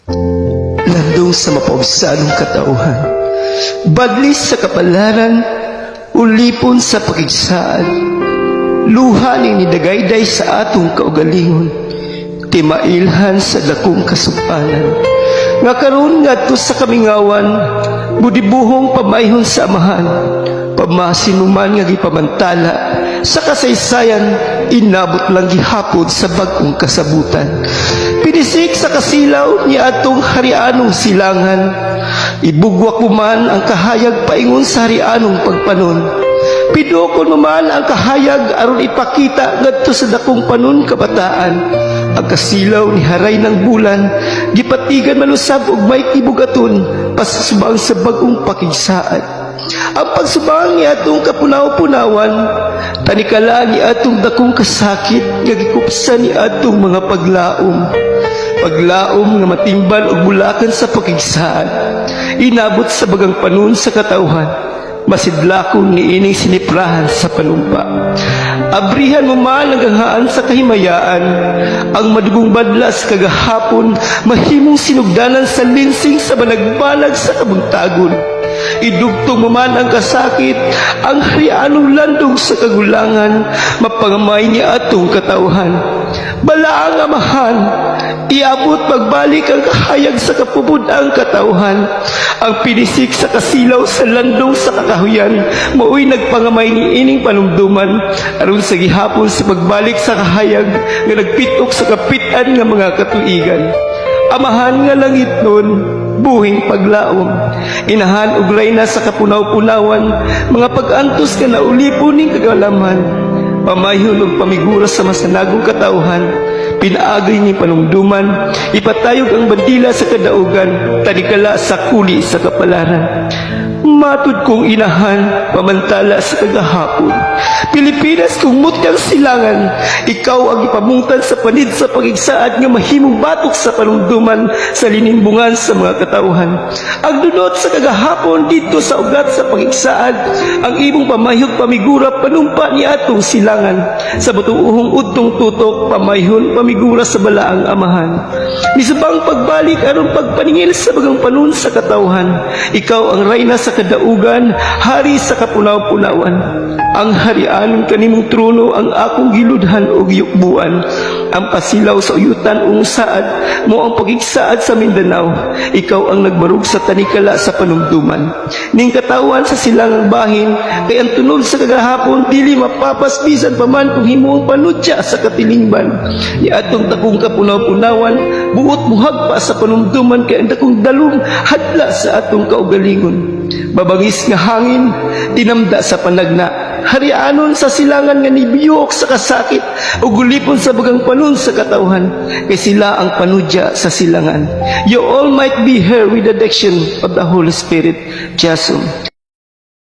Landong sa mapausanong katauhan, badlis sa kapalaran, ulipon sa pakigsaan, luha ning nidagayday sa atong kaugalingon, timailhan sa dakong kasupanan. Nga karon ngadto sa kamingawan, budibuhong pamayhon sa amahan, pamasinuman nga gipamantala sa kasaysayan, inabot lang gihapon sa bag-ong kasabutan. Pinisik sa kasilaw ni atong harianong silangan, ibugwak man ang kahayag paingon sa harianong pagpanon. Pidokon man ang kahayag aron ipakita ngadto sa dakong panon kabataan. Ang kasilaw ni haray ng bulan, gipatigan manusab og may kibugaton, pasubang sa bag-ong pakigsaad. Ang pagsubang ni atong kapunaw-punawan, tanikala ni atong dakong kasakit, nga gikupsan ni atong mga paglaom. Paglaom nga matimbal og bulakan sa pakigsaad, inabot sa bagang panon sa katawhan, masidlakon ni ining siniprahan sa panumpa. Abrihan mo man ang ganghaan sa kahimayaan, ang madugong badlas kagahapon, mahimong sinugdanan sa linsing sa banagbanag sa kabuntagon. Idugtong mo man ang kasakit, ang harianong landong sa kagulangan, mapangamay ni atong katawhan. Balaang amahan, iabot pagbalik ang kahayag sa kapubudang katawhan. Ang pinisik sa kasilaw sa landong sa kakahuyan, mao'y nagpangamay ni ining panumduman, aron sa gihapon sa pagbalik sa kahayag nga nagpitok sa kapitan nga mga katuigan. Amahan nga langit nun, buhing paglaom, inahan og reyna sa kapunaw-punawan, mga pag-antos ka na ulipon ning kagalaman, pamayhon og pamigura sa masanagong katauhan, pinaagay ni panumduman, ipatayog ang bandila sa kadaugan, tanikala sa kuli sa kapalaran. Matud kong inahan, pamantala sa kagahapon, Pilipinas kung mutyang silangan, ikaw ang ipamungtan sa panid sa pagigsaad nga mahimong batok sa panumduman sa linimbungan sa mga katauhan. Ang dunot sa kagahapon dito sa ugat sa pagigsaad, ang imong pamayhog pamigura panumpa ni atong silangan, sa batuuhong udtong tutok pamayhon pamigura sa balaang amahan. Misubang pagbalik aron pagpaningil sa bagang panon sa katauhan, ikaw ang reyna sa kadaugan, hari sa kapunaw-punawan. Ang harianon kanimong trono ang akong giludhan o giyukbuan. Ang pasilaw sa uyutan ungsaad mo ang pagigsaad sa Mindanao. Ikaw ang nagbarug sa tanikala sa panumduman. Ning katawan sa silangang bahin, kay ang tunog sa kagahapon dili mapapasbisan pa man kung himuong panutya sa katilingban. Ni atong takong kapunaw-punawan, buot muhag pa sa panumduman kay ang dakong dalom hadla sa atong kaugalingon. Babangis nga hangin, tinamda sa panagna, harianon sa silangan nga nibiyok sa kasakit, o gulipon sa bagang panon sa katawhan, kay sila ang panudya sa silangan. You all might be here with the direction of the Holy Spirit. Jason.